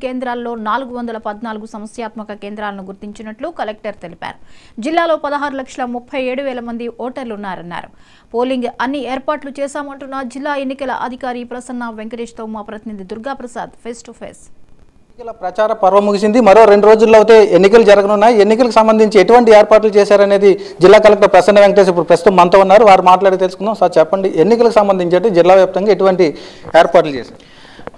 కేంద్రాల్లో 414 సమస్యాత్మక కేంద్రాలను గుర్తించినట్లు కలెక్టర్ తెలిపారు. జిల్లాలో 16,37,000 మంది ఓటర్లు ఉన్నారన్నారు. పోలింగ్ అన్ని ఏర్పాట్లు చేశామంటున్న జిల్లా ఎన్నికల అధికారి ప్రసన్న వెంకటేష్తో మా ప్రతినిధి Durga Prasad face to face. ఎన్నికల ప్రచార పర్వం ముగిసింది. మరో 2 రోజుల్లో అయితే ఎన్నికలు జరగనున్నాయి. ఎన్నికలకు సంబంధించి ఎటువంటి ఏర్పాట్లు చేశారనేది జిల్లా కలెక్టర్ ప్రసన్న వెంకటేష్ ఇప్పుడు ప్రస్తుతం మనతో ఉన్నారు. వారు మాట్లాడి తెలుసుకుందాం. సార్ చెప్పండి, ఎన్నికలకు సంబంధించి జిల్లా వ్యాప్తంగా ఎటువంటి ఏర్పాట్లు చేశారు?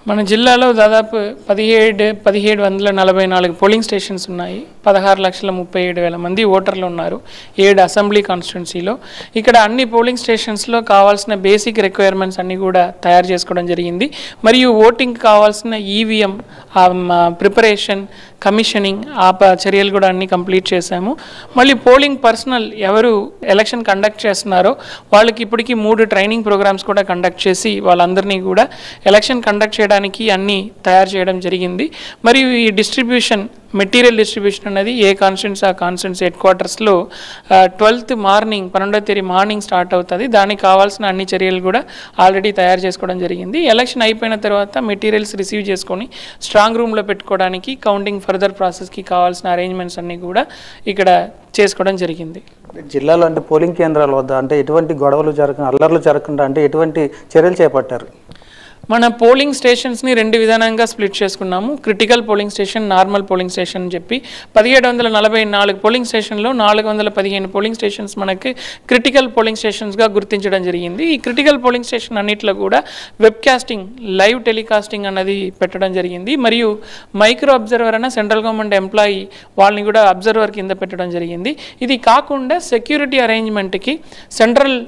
మన జిల్లాలో దాదాపు 1744 పోలింగ్ స్టేషన్స్ ఉన్నాయి. 16,37,000 మంది ఓటర్లు ఉన్నారు 7 అసెంబ్లీ కాన్స్టిట్యున్సీలో. ఇక్కడ అన్ని పోలింగ్ స్టేషన్స్లో కావాల్సిన బేసిక్ రిక్వైర్మెంట్స్ అన్నీ కూడా తయారు చేసుకోవడం జరిగింది. మరియు ఓటింగ్ కావాల్సిన ఈవీఎం ప్రిపరేషన్, కమిషనింగ్ చర్యలు కూడా అన్నీ కంప్లీట్ చేశాము. మళ్ళీ పోలింగ్ పర్సనల్ ఎవరు ఎలక్షన్ కండక్ట్ చేస్తున్నారో వాళ్ళకి ఇప్పటికీ 3 ట్రైనింగ్ ప్రోగ్రామ్స్ కూడా కండక్ట్ చేసి వాళ్ళందరినీ కూడా ఎలక్షన్ కండక్ట్ చేయడానికి అన్నీ తయారు చేయడం జరిగింది. మరియు ఈ డిస్ట్రిబ్యూషన్, మెటీరియల్ డిస్ట్రిబ్యూషన్ అనేది ఏ కాన్స్టిట్యున్సీ ఆ కాన్స్టిట్యున్సీ హెడ్ క్వార్టర్స్లో 12th మార్నింగ్ 12వ తేదీ మార్నింగ్ స్టార్ట్ అవుతుంది. దానికి కావాల్సిన అన్ని చర్యలు కూడా ఆల్రెడీ తయారు చేసుకోవడం జరిగింది. ఎలక్షన్ అయిపోయిన తర్వాత మెటీరియల్స్ రిసీవ్ చేసుకొని స్ట్రాంగ్ రూమ్లో పెట్టుకోవడానికి, కౌంటింగ్ ఫర్దర్ ప్రాసెస్కి కావాల్సిన అరేంజ్మెంట్స్ అన్నీ కూడా ఇక్కడ చేసుకోవడం జరిగింది. జిల్లాలో అంటే పోలింగ్ కేంద్రాల వద్ద అంటే ఎటువంటి గొడవలు జరగకుండా, అల్లర్లు జరగకుండా అంటే ఎటువంటి చర్యలు చేపట్టారు? మన పోలింగ్ స్టేషన్స్ని 2 విధానంగా స్ప్లిట్ చేసుకున్నాము. Critical polling station, normal polling station అని చెప్పి 1744 పోలింగ్ స్టేషన్లో 415 పోలింగ్ స్టేషన్స్ మనకి క్రిటికల్ పోలింగ్ స్టేషన్స్గా గుర్తించడం జరిగింది. ఈ క్రిటికల్ పోలింగ్ స్టేషన్ అన్నింటిలో కూడా వెబ్కాస్టింగ్, లైవ్ టెలికాస్టింగ్ అన్నది పెట్టడం జరిగింది. మరియు మైక్రో అబ్జర్వర్ అన్న సెంట్రల్ గవర్నమెంట్ ఎంప్లాయీ వాళ్ళని కూడా అబ్జర్వర్ కింద పెట్టడం జరిగింది. ఇది కాకుండా సెక్యూరిటీ అరేంజ్మెంట్కి సెంట్రల్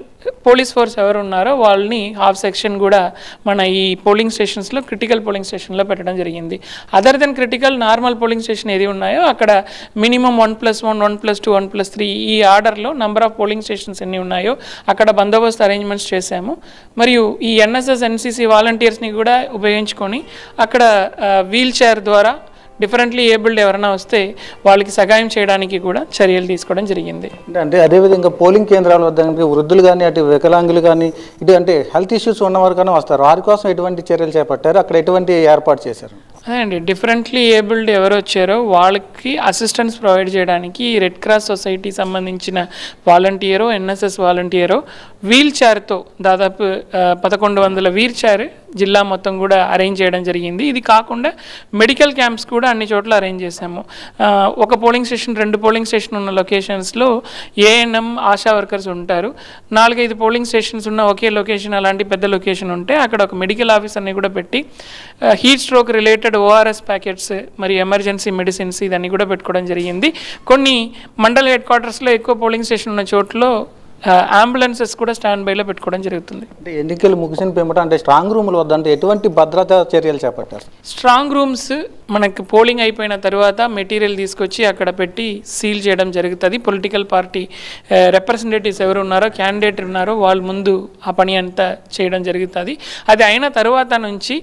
పోలీస్ ఫోర్స్ ఎవరు ఉన్నారో వాళ్ళని హాఫ్ సెక్షన్ కూడా మన ఈ పోలింగ్ స్టేషన్స్లో క్రిటికల్ పోలింగ్ స్టేషన్లో పెట్టడం జరిగింది. Other then critical, normal polling station ఏది ఉన్నాయో అక్కడ మినిమం 1+1, 1+2, 1+3 ఈ ఆర్డర్లో నంబర్ ఆఫ్ పోలింగ్ స్టేషన్స్ ఎన్ని ఉన్నాయో అక్కడ బందోబస్తు అరేంజ్మెంట్స్ చేశాము. మరియు ఈ ఎన్ఎస్ఎస్, ఎన్సీసీ వాలంటీర్స్ని కూడా ఉపయోగించుకొని అక్కడ వీల్ చైర్ ద్వారా డిఫరెంట్లీ ఏబుల్డ్ ఎవరైనా వస్తే వాళ్ళకి సహాయం చేయడానికి కూడా చర్యలు తీసుకోవడం జరిగింది. అంటే అదేవిధంగా పోలింగ్ కేంద్రాల వద్ద వృద్ధులు కానీ, అటు వికలాంగులు కానీ, ఇటు అంటే హెల్త్ ఇష్యూస్ ఉన్నవారు కానీ వస్తారు. వారి కోసం ఎటువంటి చర్యలు చేపట్టారు? అక్కడ ఎటువంటి ఏర్పాటు చేశారు? అదే అండి, డిఫరెంట్లీ ఏబుల్డ్ ఎవరు వచ్చారో వాళ్ళకి అసిస్టెన్స్ ప్రొవైడ్ చేయడానికి రెడ్ క్రాస్ సొసైటీ సంబంధించిన వాలంటీరో, ఎన్ఎస్ఎస్ వాలంటీరో వీల్ చైర్తో దాదాపు 1100 వీల్ చైర్ జిల్లా మొత్తం కూడా అరేంజ్ చేయడం జరిగింది. ఇది కాకుండా మెడికల్ క్యాంప్స్ కూడా అన్ని చోట్ల అరేంజ్ చేశాము. ఒక పోలింగ్ స్టేషన్, 2 పోలింగ్ స్టేషన్ ఉన్న లొకేషన్స్లో ఏఎన్ఎం, ఆశా వర్కర్స్ ఉంటారు. 4-5 పోలింగ్ స్టేషన్స్ ఉన్న ఒకే లొకేషన్, అలాంటి పెద్ద లొకేషన్ ఉంటే అక్కడ ఒక మెడికల్ ఆఫీసర్ని కూడా పెట్టి heat stroke related ORS packets మరియు ఎమర్జెన్సీ మెడిసిన్స్ ఇదన్నీ కూడా పెట్టుకోవడం జరిగింది. కొన్ని మండల హెడ్ క్వార్టర్స్లో ఎక్కువ పోలింగ్ స్టేషన్ ఉన్న చోట్ల అంబులెన్సెస్ కూడా స్టాండ్ బైలో పెట్టుకోవడం జరుగుతుంది. అంటే ఎన్నికలు ముగిసిన పిమ్మట అంటే స్ట్రాంగ్ రూమ్లు వద్ద అంటే ఎటువంటి భద్రతా చర్యలు చేపట్టారు? స్ట్రాంగ్ రూమ్స్ మనకి పోలింగ్ అయిపోయిన తర్వాత మెటీరియల్ తీసుకొచ్చి అక్కడ పెట్టి సీల్ చేయడం జరుగుతుంది. పొలిటికల్ పార్టీ రిప్రజెంటేటివ్స్ ఎవరు ఉన్నారో, క్యాండిడేట్ ఉన్నారో వాళ్ళు ముందు ఆ పని అంతా చేయడం జరుగుతుంది. అది అయిన తర్వాత నుంచి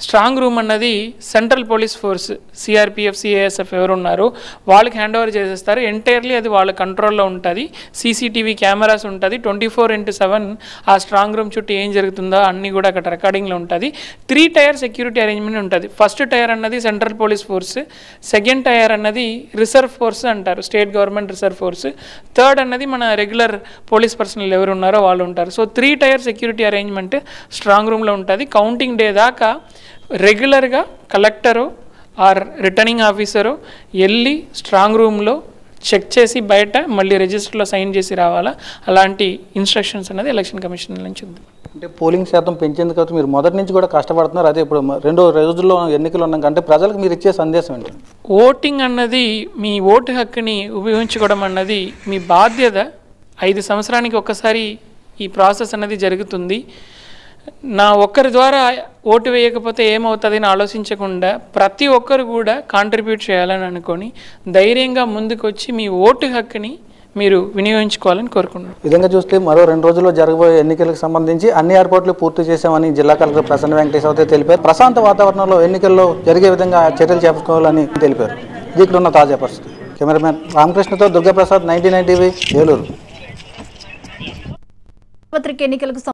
స్ట్రాంగ్ రూమ్ అన్నది central police force, CRPF, CASF ఎవరు ఉన్నారో వాళ్ళకి హ్యాండ్ ఓవర్ చేసేస్తారు. ఎంటైర్లీ అది వాళ్ళ కంట్రోల్లో ఉంటుంది. సీసీటీవీ కెమెరాస్ ఉంటుంది. 24/7 ఆ స్ట్రాంగ్ రూమ్ చుట్టూ ఏం జరుగుతుందో అన్నీ కూడా అక్కడ రికార్డింగ్లో ఉంటుంది. 3 టైర్ సెక్యూరిటీ అరేంజ్మెంట్ ఉంటుంది. ఫస్ట్ టైర్ అన్నది central police force, second tyre అన్నది రిజర్వ్ ఫోర్స్ అంటారు, state government reserve force, third అన్నది మన రెగ్యులర్ పోలీస్ పర్సనల్ ఎవరు ఉన్నారో వాళ్ళు ఉంటారు. So 3 tier security arrangement strong రూమ్లో ఉంటుంది. కౌంటింగ్ డే దాకా రెగ్యులర్గా కలెక్టరు ఆర్ రిటర్నింగ్ ఆఫీసరు వెళ్ళి స్ట్రాంగ్ రూమ్లో చెక్ చేసి బయట మళ్ళీ రిజిస్టర్లో సైన్ చేసి రావాలా. అలాంటి ఇన్స్ట్రక్షన్స్ అనేది ఎలక్షన్ కమిషన్ నుంచి ఉంది. అంటే పోలింగ్ శాతం పెంచేందుకు మీరు మొదటి నుంచి కూడా కష్టపడుతున్నారు. అదే ఇప్పుడు 2 రోజుల్లో ఎన్నికలు ఉన్నాం అంటే ప్రజలకు మీరు ఇచ్చే సందేశం ఏంటి? ఓటింగ్ అన్నది, మీ ఓటు హక్కుని ఉపయోగించుకోవడం అన్నది మీ బాధ్యత. 5 సంవత్సరానికి ఒక్కసారి ఈ ప్రాసెస్ అన్నది జరుగుతుంది. నా ఒక్కరి ద్వారా ఓటు వేయకపోతే ఏమవుతుంది అని ఆలోచించకుండా ప్రతి ఒక్కరు కూడా కాంట్రిబ్యూట్ చేయాలని అనుకొని ధైర్యంగా ముందుకొచ్చి మీ ఓటు హక్కుని మీరు వినియోగించుకోవాలని కోరుకుంటున్నాను. విధంగా చూస్తే మరో 2 రోజుల్లో జరగబోయే ఎన్నికలకు సంబంధించి అన్ని ఏర్పాట్లు పూర్తి చేశామని జిల్లా కలెక్టర్ ప్రసన్న వెంకటేష్ అయితే తెలిపారు. ప్రశాంత వాతావరణంలో ఎన్నికల్లో జరిగే విధంగా చర్యలు చేపట్టుకోవాలని తెలిపారు. ఇది ఇక్కడ ఉన్న తాజా పరిస్థితి. కెమెరామెన్ రామకృష్ణతో దుర్గాప్రసాద్, 99 టీవీ, ఏలూరు. ఎన్నికలకు